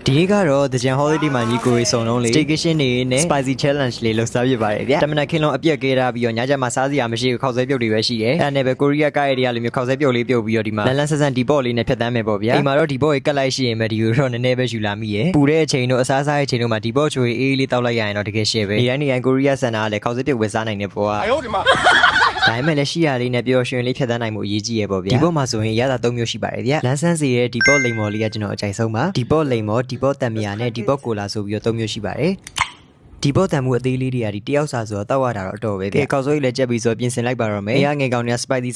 ဒီနေ့ကတော့ The Jan Holiday မှာညီကိုရေးစုံလုံးလေး staycation နေနဲ့ spicy challenge လေးလှုပ်ရှားပြပါတယ်ဗျာတမနက်ခင်းလုံးအပြက်ကေးထားပြီးတော့ညကြမှာစားစရာမရှိဘူးခောက်ဆွဲပြုတ်တွေပဲရှိတယ်အဲ့ဒါနဲ့ပဲကိုရီးယားကားရတဲ့လိုမျိုးခောက်ဆွဲပြုတ်လေးပြုတ်ပြီးတော့ဒီမှာလန်လန်ဆန်ဆန်ဒီပေါ့လေးနဲ့ဖြတ်တန်းမယ်ပေါ့ဗျာအိမ်မှာတော့ဒီပေါ့ကြီးကတ်လိုက်ရှိရင်ပဲဒီကိုတော့နည်းနည်းပဲယူလာမိရယ်ပူတဲ့အချိန်တို့အစားစားတဲ့အချိန်တို့မှာဒီပေါ့ချိုအေးလေးတောက်လိုက်ရရင်တော့တကယ်ရှယ်ပဲဒီတိုင်းကိုရီးယားစံတာကလည်းခောက်ဆွဲပြုတ်ဝယ်စားနိုင်တဲ့ပေါ့ကဒါပေမဲ့လည်းရှိရလေးနဲ့ပျော်ရွှင်လေးဖြတ်တန်းနိုင်မှုအရေးကြီးရပေါ့ဗျာဒီပေါ့မှာဆိုရင်ရတာ၃မျိုးရှိပါတယ်ဗျာလန်းဆန်းစီရဲ့ဒီပေါ့လိမ်မော်လေးကကျွန်တော်အကြိုက်ဆုံးပါဒီပေါ့လိမ်မော်ဒီပေါ့တန်မီယာနဲ့ဒီပေါ့ကိုလာဆိုပြီးတော့၃မျိုးရှိပါတယ်ဒီပေါ့တန်မှုအသေးလေးတွေကဒီတယောက်စာဆိုတော့တောက်ရတာတော့အတော်ပဲဗျာကောက်စိုးကြီးလည်းကြက်ပြီးဆိုပြင်ဆင်လိုက်ပါတော့မယ်အေးငယ်ကောင်တွေက spicy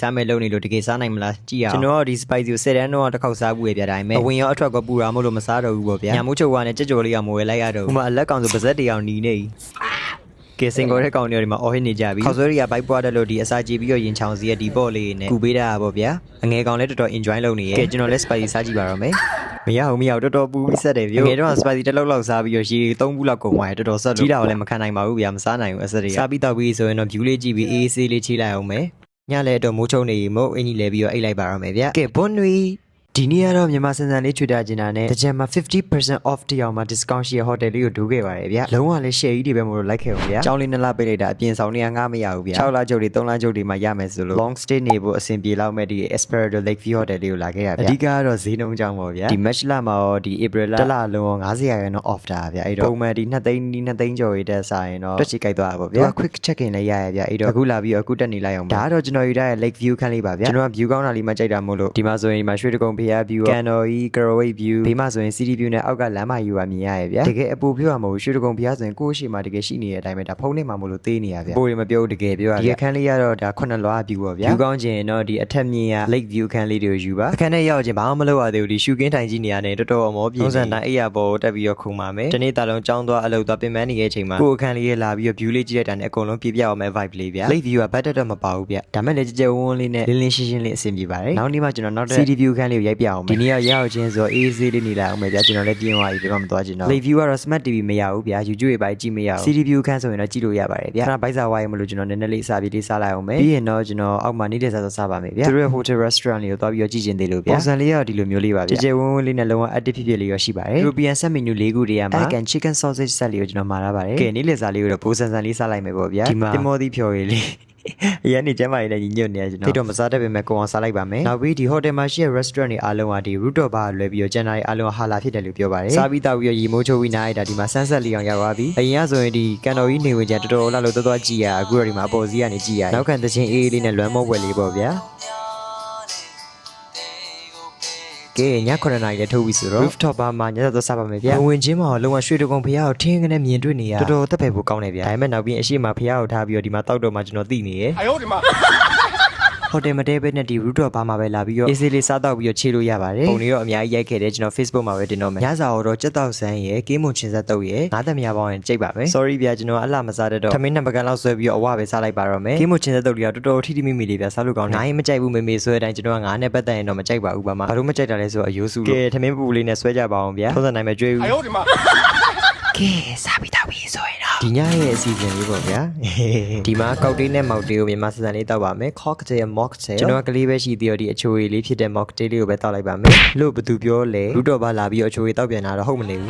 စားမယ်လုပ်နေလို့တကယ်စားနိုင်မလားကြည့်ရအောင်ကျွန်တော်တို့ဒီ spicy ကို10တန်းတော့တစ်ခေါက်စားဘူးပဲဗျာဒါပေမဲ့အဝင်ရောအထွက်ကပူတာမို့လို့မစားတော့ဘူးပေါ့ဗျာညမိုးချုပ်ဝါနဲ့ကြက်ကြော်လေးကမဝယ်လိုက်ရတော့ဘူးဥမာအလက်ကောင်ဆိုပါဇက်တရောင်နီးနေကဲစင်ကိုတဲ့ကောင်တွေဒီမှာအော်ဟစ်နေကြပြီခေါက်ဆွဲတွေကဘိုက်ပွားတယ်လို့ဒီအစာကြည့်ပြီးတော့ရင်ချောင်စီရဲ့ဒီပေါ့လေးနဲ့ကူပေးတာပေါ့ဗျာအငယ်ကောင်လည်းတော်တော် enjoy လုပ်နေရဲ့ကဲကျွန်တော်လည်း spicy စားကြည့်ပါတော့မယ်မရဘူးတော်တော်ပူပြီးဆက်တယ်ဗျာငယ်တော့ spicy တစ်လောက်စားပြီးတော့ရေ3ဘူးလောက်ကုန်သွားတယ်တော်တော်ဆက်လို့ကြီးတာကိုလည်းမခံနိုင်ပါဘူးဗျာမစားနိုင်ဘူးအဆက်တွေကစားပြီးတော့ပြီးဆိုရင်တော့ view လေးကြည့်ပြီးအေးဆေးလေးချိလိုက်အောင်မယ်ညလည်းတော့မိုးချုံနေမို့အင်ကြီးလဲပြီးတော့အိတ်လိုက်ပါတော့မယ်ဗျာကဲဘွန်နွီဒီနေ့ကတော့မြန်မာစံစံလေးချွေတာကျင်တာနဲ့တကြံမှာ 50% off တရားမှာ discount ရှိရဟိုတယ်လေးကိုဒိုးခဲ့ပါတယ်ဗျာလုံးဝလည်း share ကြီးတွေပဲမို့လို့လိုက်ခဲ့အောင်ဗျာကျောင်းလေး2လပေးလိုက်တာအပြင်ဆောင်နေငါမရဘူးဗျာ6လကျုပ်တွေ3လကျုပ်တွေမှာရမယ်ဆိုလို့ long stay နေဖို့အဆင်ပြေလောက်မဲ့ဒီ Esperado Lake View Hotel လေးကိုလာခဲ့ရဗျာအဓိကကတော့ဈေးနှုန်းကြောင်းပေါ့ဗျာဒီ match လမှာရောဒီ April လလုံး90% off တာဗျာအဲ့တော့ပုံမှန်ဒီ2သိန်းကျော်ရတဲ့ဆိုင်ရင်တော့တွက်ချီကြိုက်သွားတာပေါ့ဗျာ quick check in လည်းရရဗျာအဲ့တော့အခုလာပြီးအခုတက်နေလိုက်အောင်ဒါကတော့ကျွန်တော်ယူထားတဲ့ Lake View ခန်းလေးပါဗျာကျွန်တော်က view ကောင်းတာလေးမှကြိုက်တာမို့လို့ဒီမှာဆိုရင်ဒီမှာရွှေတကုံဖျား view Garaway view ဘေးမှာဆိုရင် city view နဲ့အောက်ကလမ်းမ view ကမြင်ရရဲ့ဗျာတကယ်အပူပြောရမဟုတ်ရွှေတကုံဖျားဆိုရင်ကိုယ့်ရှိမှတကယ်ရှိနေတဲ့အတိုင်းပဲဒါဖုန်းထဲမှာမလို့သေးနေရဗျာပိုတွေမပြောတကယ်ပြောရဒီအခန်းလေးကတော့ဒါ9လွား view ပေါ့ဗျာ view ကောင်းချင်တော့ဒီအထက်မြင်ရ lake view ခန်းလေးတွေကိုယူပါအခန်းထဲရောက်ချင်းဘာမှမလုပ်ရသေးဘူးဒီရှူကင်းထိုင်ကြည့်နေရတယ်တော်တော်အမောပြေပုံစံတိုင်းအိယာပေါ်တက်ပြီးတော့ခုံပါမယ်ဒီနေ့တာလုံးចောင်းသွားအလုပ်သွားပင်ပန်းနေတဲ့အချိန်မှာကိုယ့်အခန်းလေးရဲ့လာပြီးတော့ view လေးကြည့်လိုက်တာနဲ့အကုန်လုံးပြပြအောင်မဲ့ vibe လေးဗျာ lake view ကဘတ်တော့မပါဘူးဗျာဒါမဲ့လည်းကြဲဝန်းလေးနဲ့လင်းရှင်းလေးအဆင်ပြေပါတယ်နောက်နေ့မှကျွန်တော်နောက်တဲ့ city view ခန်းလေးကိုရိုက်ပြအောင်မယ်ဒီနေ့ရောက်ချင်းဆိုအေးဆေးလေးနေလာအောင်မယ်ဗျာကျွန်တော်လည်းပြင်းသွားပြီဘာမှမသွားချင်တော့ lake view ကတော့ smart tv မရဘူးဗျာ YouTube တွေပဲကြည့်မရဘူး city view ခန်းဆိုရင်တော့ကြည့်လို့ရပါတယ်ဗျာခဏဘိုက်စာဝိုင်းမလို့ကျွန်တော်နည်းနည်းလေးစားပြီးလေးစားလိုက်အောင်မယ်ပြီးရင်တော့ကျွန်တော်အောက်မှာနေတဲ့စားပါမယ်ဗျာသူတို့ရဲ့ hotel restaurant လေးကိုသွားပြီးတော့ကြည့်ချင်သေးလို့ဗျာပုံစံလေးကတော့ဒီလိုမျိုးလေးပါဗျာကြဲဝန်းလေးနဲ့လုံးဝ active ဖြစ်လေးရရှိပါတယ် European set menu ၄ခုတည်းမှာ American chicken sausage set လေးကိုကျွန်တော်မှာထားပါတယ်ကဲနေ့လည်စာလေးကိုတော့ဘိုးဆန်ဆန်လေးစားလိုက်မယ်ပေါ့ဗျာဒီမှာတင်မောသီးဖြော်ရည်လေးအရင်နေကျမကြီးနဲ့ညီညွတ်နေရကျွန်တော်ထိတော့မစားတတ်ပေမဲ့ကိုအောင်စားလိုက်ပါမယ်နောက်ပြီးဒီ hotel မှာရှိတဲ့ restaurant တွေအားလုံးကဒီ rooftop bar လွယ်ပြီးတော့ကျန်တာတွေအားလုံးဟာလာဖြစ်တယ်လို့ပြောပါတယ်စားပြီးတောက်ပြီးတော့ရေမိုးချိုးပြီးနားရတာဒီမှာ sunset လေးအောင်ရောက်သွားပြီအရင်ကဆိုရင်ဒီကန်တော်ကြီးနေဝင်ကြတော်တော်လာလို့သွားကြည့်ရအခုတော့ဒီမှာအပေါ်စီးကနေကြည့်ရနောက်ခံသချင်းအေးလေးနဲ့လွမ်းမော့ဝယ်လေးပေါ့ဗျာကဲည9နာရီလည်းထိုးပြီဆိုတော့ rooftop bar မှာညတော့စားပါမယ်ဗျာဝင်ချင်းမှာလုံးဝရွှေတကုံဖျားကိုထင်းကနေမြင်တွေ့နေရတော်တော်သက်ပဲဖို့ကောင်းတယ်ဗျာဒါပေမဲ့နောက်ပြီးအရှိမဖျားကိုထားပြီးတော့ဒီမှာတောက်တော့မှကျွန်တော်သိနေရယ်ဟိုတယ်မတဲပဲနဲ့ဒီ rooftop bar မှာပဲလာပြီးတော့ easy လေးစားတော့ပြီးတော့ခြေလို့ရပါတယ်ပုံတွေတော့အများကြီးရိုက်ခဲ့တယ်ကျွန်တော် Facebook မှာပဲတင်တော့မယ်ညစာတော့ကြက်တောက်ဆန်းရယ်ကင်းမွန်ချင်းဆက်တုပ်ရယ်ငါးသက်မြားပေါင်းရင်ကြိတ်ပါမယ် sorry ဗျာကျွန်တော်အလှမစားတတ်တော့ထမင်းနှစ်ပကံလောက်ဆွဲပြီးတော့အဝပဲစားလိုက်ပါတော့မယ်ကင်းမွန်ချင်းဆက်တုပ်တွေကတော်တော်ထိထိမိမိလေးဗျာစားလို့ကောင်းတယ်နိုင်မကြိုက်ဘူးမေမေဆွဲတိုင်းကျွန်တော်ကငါးနဲ့ပတ်သက်ရင်တော့မကြိုက်ပါဘူးဘာမှဘာလို့မကြိုက်တာလဲဆိုတော့အယိုးစုလို့ကဲထမင်းပူလေးနဲ့ဆွဲကြပါအောင်ဗျာထုံးစံနိုင်မကြွေးဘူးကဲစားပြီးတော့ပြီဆိုရင်တော့ဒီညရဲ့အစီအစဉ်လေးပေါ့ဗျာဒီမှာကောက်တေးနဲ့မောက်တေးကိုမြန်မာစံလေးတောက်ပါမယ် cocktail mocktail ကျွန်တော်ကလေးပဲရှိသေးတော့ဒီအချိုရည်လေးဖြစ်တဲ့ mocktail လေးကိုပဲတောက်လိုက်ပါမယ်လို့ဘသူပြောလဲလူတော်ပါလာပြီးအချိုရည်တောက်ပြန်တာတော့ဟုတ်မနေဘူ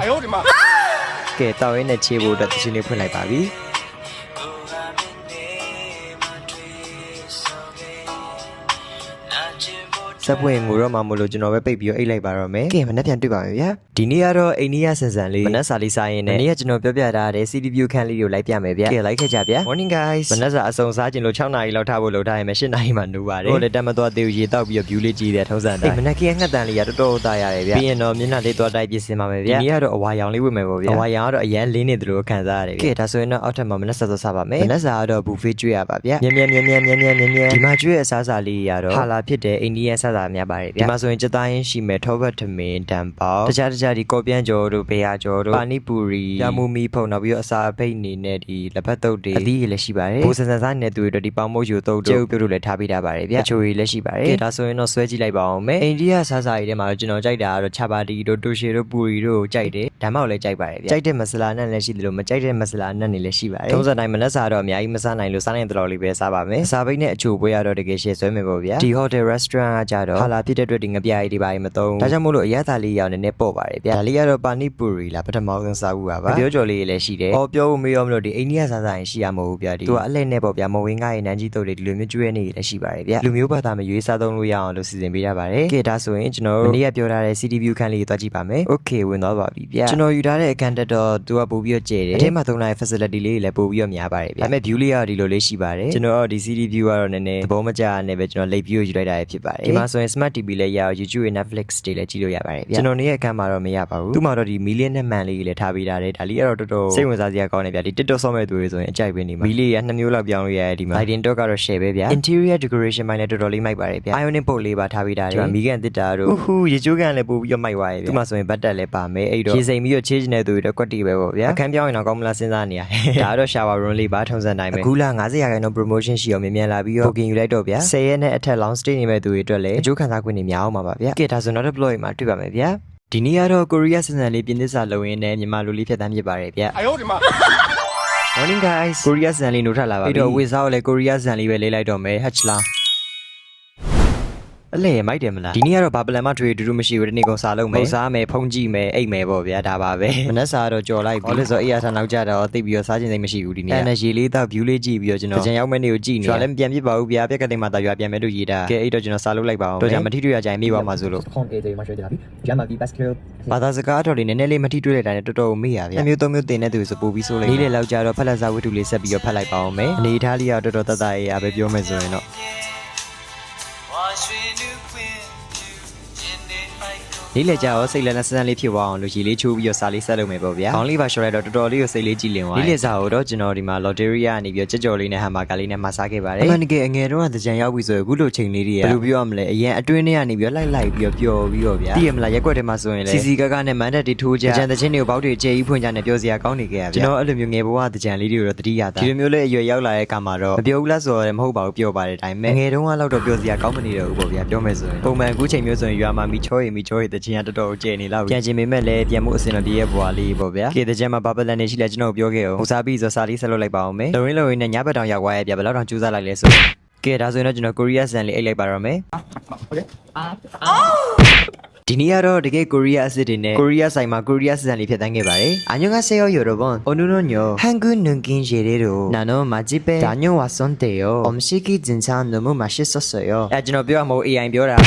းကဲတောက်ရင်းနဲ့ချေဖို့အတွက်သချင်းလေးဖွင့်လိုက်ပါပြီစပ်ပွင့်ငိုတော့မှမလို့ကျွန်တော်ပဲပိတ်ပြီးအိတ်လိုက်ပါတော့မယ်ကဲမနေ့ပြန်တွေ့ပါမယ်ဗျာဒီနေ့ကတော့အိန္ဒိယဆန်ဆန်လေးမနက်စာလေးစားရင်လည်းနေ့ကကျွန်တော်ပြောပြထားတဲ့ city view ခန်းလေးကိုလိုက်ပြမယ်ဗျာကဲလိုက်ခဲ့ကြဗျာ morning guys မနက်စာအစုံစားခြင်းလို့6နာရီလောက်ထားဖို့လုပ်ထားရင်8နာရီမှနိုးပါတယ်ဟိုလည်းတက်မသွားသေးဘူးရေတောက်ပြီးတော့ view လေးကြည့်တဲ့ထုံးစံတိုင်းမနက်ကငှက်တန်လေးကတော်တော်သားရတယ်ဗျာပြီးရင်တော့မျက်နှာလေးသွားတိုက်ပြင်ဆင်ပါမယ်ဗျာဒီနေ့ကတော့အဝါရောင်လေးဝတ်မယ်ပေါ့ဗျာအဝါရောင်ကတော့အရန်လင်းနေတယ်လို့ခံစားရတယ်ဗျာကဲဒါဆိုရင်တော့အောက်ထပ်မှာမနက်စာစားပါမယ်မနက်စာကတော့ buffet ကျွေးရပါဗျာမြဲဒီမှာကျွေးရအစားစာလေးရတော့ဟာလာဖြစ်တဲ့အိန္ဒိယစားစာများပါတယ်ဗျာဒီမှာဆိုရင်ကြက်သားရင်းရှိမယ်ထောပတ်ထမင်းတံပေါတခြားဒီကော်ပြန်ကျော်တို့ဘေယာကျော်တို့ပါနီပူရီရမူမီဖုန်နောက်ပြီးတော့အစာအဖိတ်နေနဲ့ဒီလက်ဖက်တုပ်တွေအသီးတွေလည်းရှိပါတယ်ဘိုးဆန်ဆန်စားနေတဲ့သူတွေတို့ဒီပေါင်မုတ်ယူတုပ်တို့ကျုပ်ပြုတ်တို့လည်းထားပေးထားပါတယ်ဗျာအချိုရီလည်းရှိပါတယ်ကဲဒါဆိုရင်တော့ဆွဲကြည့်လိုက်ပါအောင်မယ်အိန္ဒိယစားစာတွေထဲမှာတော့ကျွန်တော်ကြိုက်တာကတော့ချာပါတီတို့တိုရှီတို့ပူရီတို့ကြိုက်တယ်ဒါမှမဟုတ်လည်းကြိုက်ပါတယ်ဗျာကြိုက်တဲ့မဆလာနဲ့လည်းရှိတယ်လို့မကြိုက်တဲ့မဆလာနဲ့လည်းရှိပါတယ်ထုံးစံတိုင်းမနက်စာတော့အများကြီးမစားနိုင်လို့စားနိုင်တဲ့တော်လေးပဲစားပါမယ်အစာပိတ်နဲ့အချိုပွဲကတော့တကယ်ရှယ်ဆွဲမယ်ပေါ့ဗျာဒီ hotel restaurant ကကြ တော့ဟာလာဖြစ်တဲ့အတွက်ဒီငပြားကြီးတွေပါမသုံးဒါကြောင့်မို့လို့အရသာလေးရောက်နေနေပေါ့ပါတယ်ဗျာဒါလေးကတော့ပါနီပူရီလားပထမဆုံးစားဦးပါပါပြောကြော်လေးလည်းရှိတယ်ဟောပြောဖို့မေးရောမလို့ဒီအိန္ဒိယစားစားရင်ရှိရမဟုတ်ဘူးဗျာဒီသူကအလှည့်နဲ့ပေါ့ဗျာမဝင်းကားရဲ့နန်းကြီးတုပ်တွေဒီလိုမျိုးကျွေးနေလည်းရှိပါတယ်ဗျာလူမျိုးဘာသာမရွေးစားသုံးလို့ရအောင်လို့စီစဉ်ပေးရပါတယ်ကဲဒါဆိုရင်ကျွန်တော်တို့နေ့ကပြောထားတဲ့ City View ခန်းလေးကိုတွားကြည့်ပါမယ် Okay ဝင်သွားပါပြီဗျာကျွန်တော်ယူထားတဲ့အခန်းတက်တော့သူကပို့ပြီးတော့ကျဲတယ်အထက်မှာသုံးလိုက် facility လေးတွေလည်းပို့ပြီးတော့များပါတယ်ဗျာဒါပေမဲ့ view လေးကဒီလိုလေးရှိပါတယ်ကျွန်တော်ဒီ City View ကတော့နည်းနည်းသဘောမကျနဲ့ပဲကျွန်တော် late view ယူလိုက်တာဖြစ်ပါတယ်ဒီမှာဆိုရင် Smart TV လည်းရအောင် YouTube နဲ့ Netflix တွေလည်းကြည့်လို့ရပါတယ်ဗျာကျွန်တော်နေ့ရဲ့အခန်းမှာတော့မရပါဘူးသူ့မှာတော့ဒီ million နဲ့ man လေးတွေလည်းထားပေးထားတယ်ဒါလေးကတော့တော်တော်စိတ်ဝင်စားစရာကောင်းတယ်ဗျာဒီ TikTok ဆော့မဲ့သူတွေဆိုရင်အကြိုက်ပဲနေမှာမီလေးက2မျိုးလောက်ပြောင်းလို့ရတယ်ဒီမှာ lighting dot ကတော့ share ပဲဗျာ interior decoration ပိုင်းလည်းတော်တော်လေးမိုက်ပါတယ်ဗျာ ionic board လေးပါထားပေးထားတယ်ဒီမှာမီကန်တစ်တာတို့ဟူးရေချိုးကန်လည်းပို့ပြီးတော့မိုက်သွားရဲ့ဗျာဒီမှာဆိုရင်ဘတ်တက်လည်းပါမယ်အဲ့တော့ရေစိမ်ပြီးတော့ချေးချင်တဲ့သူတွေတော့ကွက်တီပဲပေါ့ဗျာအခန်းပြောင်းရင်တော့ကောင်းမလားစဉ်းစားနေရတယ်ဒါကတော့ shower room လေးပါထုံစံတိုင်းပဲအခုလာ90% promotion ရှိအောင်မြန်လာပြီးတော့ booking ယူလိုက်တော့ဗျာ10ရက်နဲ့အထက် long stay နေမဲ့သူတွေအတွက်လည်းအကျိုးခံစားခွင့်တွေများအောင်ပါဗျာကဲဒါဆိုနောက်တစ် blog မှာတွေ့ပါမယ်ဗျာဒီနေ့ကတော့ကိုရီးယားစံစံလေးပြင်သစ်စာလုံရင်းနဲ့မြန်မာလူလေးဖြတ်တန်းဖြစ်ပါတယ်ဗျာMorning guys ကိုရီးယားစံလေးနိုးထလာပါပြီအဲ့တော့ဝေစားကိုလည်းကိုရီးယားစံလေးပဲလေးလိုက်တော့မယ် hatch လားအလဲမိုက်တယ်မလားဒီနေ့ကတော့ဘာပလန်မထွေတူတူမရှိဘူးဒီနေ့ကုန်စားလုံးမယ်စားမယ်ဖုံးကြည့်မယ်အိတ်မယ်ပေါ့ဗျာဒါပါပဲမနက်စာတော့ကြော်လိုက်ပြီဘာလို့ဆိုအေးရထားနောက်ကြတော့သိပြီးတော့စားခြင်းစိတ်မရှိဘူးဒီနေ့အဲ့နဲ့ရေလေးတော့ view လေးကြည့်ပြီးတော့ကျွန်တော်ကြံရောက်မဲ့နေကိုကြည့်နေတယ်လည်းမပြန်ပြစ်ပါဘူးဗျာပြက်ကတိတ်မှာတော့ရွာပြန်မယ်လို့ရေးတာကဲအဲ့တော့ကျွန်တော်စားလုပ်လိုက်ပါအောင်တော့ကြမထိတွေ့ရကြရင်မေ့ပါမှာဆိုလို့ဘာသာစကားတော်လေးနည်းနည်းလေးမထိတွေ့တဲ့တိုင်းတော်တော်မေ့ရဗျာ2မျိုး3မျိုးတင်တဲ့သူဆိုပို့ပြီးဆိုလိုက်နေ့လေလောက်ကြတော့ဖက်လက်စားဝတ္ထုလေးဆက်ပြီးတော့ဖက်လိုက်ပါအောင်မယ်အနေထားလေးကတော့တော်တော်တတ်တာရေးရပဲပြောမယ်ဆိုရင်တော့နေ့လေကြာရောစိတ်လည်းနဲ့ဆန်းဆန်းလေးဖြစ်သွားအောင်လို့ရေလေးချိုးပြီးတော့စားလေးဆက်လုပ်မယ်ပေါ့ဗျာခေါင်းလေးပါရှော့လိုက်တော့တော်တော်လေးကိုစိတ်လေးကြည်လင်သွားနေ့လေစာကိုတော့ကျွန်တော်ဒီမှာ lottery ကနေပြီးတော့ကြက်ကြော်လေးနဲ့ဟမ်ဘာဂါလေးနဲ့မစားခဲ့ပါတယ်အမှန်တကယ်အငယ်တော့တကြံရောက်ပြီဆိုရင်အခုလိုချိန်လေးတွေကဘယ်လိုပြောရမလဲအရင်အတွင်းထဲကနေပြီးတော့လိုက်ပြီးတော့ပျော်ပြီးတော့ဗျာသိရမလားရက်ွက်ထဲမှာဆိုရင်လေစီစီကားကားနဲ့မန်တက်တွေထိုးကြတကြံတချင်းတွေကိုပေါက်တွေအကျဲကြီးဖွင့်ကြနဲ့ပြောစရာကောင်းနေခဲ့ရဗျာကျွန်တော်အဲ့လိုမျိုးငယ်ဘဝတကြံလေးတွေကိုတော့တတိယတာဒီလိုမျိုးလေးအရွယ်ရောက်လာတဲ့အခါမှာတော့မပြောဘူးလားဆိုတော့မဟုတ်ပါဘူးပြောပါတယ်ဒါပေမဲ့ငယ်တုန်းကတော့ပြောစရာကောင်းမနေတော့ဘူးပေါ့ဗျာပြောမယ်ဆိုရင်ပုံမှန်အခုချိန်မျိုးဆိုရင်ရွာမှာမီချောရီတချင်းကတော်တော်ကျဲနေလောက်ပြန်ချင်ပေမဲ့လည်းပြန်မှုအစင်မပြေရဲ့ဘွာလေးပေါ့ဗျာကေတကြံမှာဘာပလန်နေရှိလဲကျွန်တော်ပြောခဲ့အောင်ဟိုစားပြီးဆိုစားလေးဆက်လုပ်လိုက်ပါအောင်မယ်လုံရင်းနဲ့ညဘက်တောင်ရောက်သွားရဲ့ဗျာဘယ်လောက်တောင်ကြိုးစားလိုက်လဲဆိုကဲဒါဆိုရင်တော့ကျွန်တော်ကိုရီးယားဇန်လေးအိတ်လိုက်ပါတော့မယ်ဒီနေ့ကတော့တကယ်ကိုရီးယားအစ်စ်တွေနဲ့ကိုရီးယားဆိုင်မှာကိုရီးယားစံလေးဖြတ်တန်းခဲ့ပါတယ်။အညွန့်ကဆေယောယိုရောဘွန်။အိုနူနိုညိုဟန်ဂူနွန်ကင်းရေလေးတို့နာနိုမာဂျီပဲဒါညွန့်ဝါစွန်တေယောအမရှိကီဂျင်ချာနမမရှိဆော့ဆော့ယောအဲကျွန်တော်ပြောရမဟုတ် AI ပြောတာ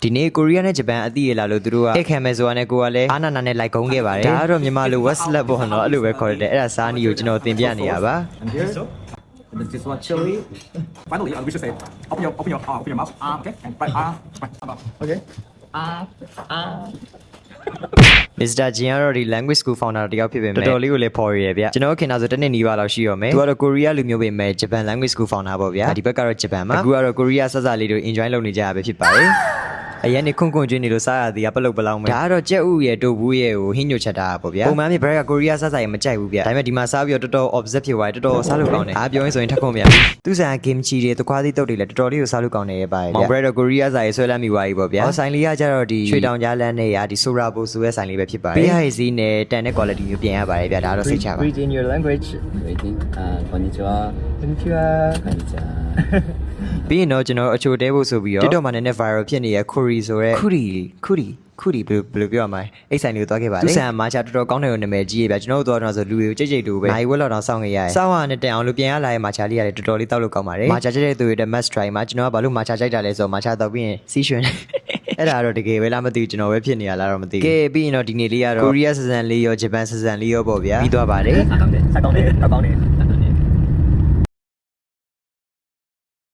ဒီနေ့ကိုရီးယားနဲ့ဂျပန်အသီးရလာလို့သူတို့ကအိတ်ခံမယ်ဆိုတာနဲ့ကိုကလည်းအာနာနာနဲ့လိုက်ကုန်းခဲ့ပါတယ်ဒါကတော့မြန်မာလို Westlet ပေါ့နော်အဲ့လိုပဲခေါ်တယ်အဲ့ဒါစားနီကိုကျွန်တော်သင်ပြနေရပါ This one chili. Finally, we should say, open your mouth. Okay, and right. Okay. Mr. Jin ကတော့ဒီ language school founder တယောက်ဖြစ်ပေမဲ့တော်တော်လေးကိုလည်းဖော်ရရဗျကျွန်တော်ခင်ဗျာဆိုတစ်နှစ်နီးပါးလောက်ရှိရောမယ်သူကတော့ကိုရီးယားလူမျိုးပဲမဲ့ဂျပန် language school founder ပေါ့ဗျာဒီဘက်ကတော့ဂျပန်မှာအခုကတော့ကိုရီးယားဆက်စားလေးတို့ enjoy လုပ်နေကြရပဲဖြစ်ပါတယ်အရင်ကခွန့်ကျွင်းနေလို့စားရသေးကပလုတ်ပလောင်းပဲဒါကတော့ကြက်ဥရဲ့တိုဘူးရဲ့ကိုဟင်းညွတ်ချက်တာပေါ့ဗျာပုံမှန်မြေဘရက်ကကိုရီးယားစားစားရင်မကြိုက်ဘူးဗျာဒါပေမဲ့ဒီမှာစားပြီးတော့တော်တော် observe ဖြစ်သွားတယ်တော်တော်စားလို့ကောင်းတယ်အားပြောရင်ဆိုရင်ထက်ခွန်မရဘူးသူစား kimchi တွေတခွားသီးတုပ်တွေလည်းတော်တော်လေးကိုစားလို့ကောင်းတယ်ရဲ့ပါဗျာမောင်ဘရက်တော့ကိုရီးယားစားရေးဆွဲလန်းမိသွားပြီပေါ့ဗျာဆိုင်လေးကကြတော့ဒီရွှေတောင်ကြားလမ်းနဲ့ရာဒီ Sora Bo ဆိုတဲ့ဆိုင်လေးပဲဖြစ်ပါတယ်ပေးရည်စည်းနဲ့တန်တဲ့ quality မျိုးပြင်ရပါတယ်ဗျာဒါတော့စိတ်ချပါ Read in your language. Reading. Konnichiwa. Konnichiwa. Konnichiwa. ပြီးရင်တော့ကျွန်တော်အချိုတဲဖို့ဆိုပြီးတော့ TikTok မှာလည်း viral ဖြစ်နေတဲ့ Kuri ဆိုတဲ့ Kuri ဘယ်လိုပြောရမလဲအိတ်ဆိုင်လေးကိုသွားခဲ့ပါလေသူဆန်မာချာတော်တော်ကောင်းတဲ့နာမည်ကြီးရဲ့ဗျကျွန်တော်တို့သွားတော့ဆိုလူတွေကိုကြိတ်တူပဲနိုင်ဝက်လောက်တောင်စောင့်နေရတယ်စောင့်ရနဲ့တန်အောင်လို့ပြန်ရလာရဲ့မာချာလေးရတယ်တော်တော်လေးတောက်လို့ကောင်းပါတယ်မာချာကြတဲ့သူတွေ must try မှာကျွန်တော်ကဘာလို့မာချာကြိုက်တာလဲဆိုတော့မာချာတောက်ပြီးရင်စီးရွှင်အဲ့ဒါတော့တကယ်ပဲလားမသိဘူးကျွန်တော်ပဲဖြစ်နေရလားတော့မသိဘူးကဲပြီးရင်တော့ဒီနေ့လေးကတော့ကိုရီးယားစစံလေးရောဂျပန်စစံလေးရောပေါ့ဗျာပြီးသွားပါတယ်စားကောင်းတယ်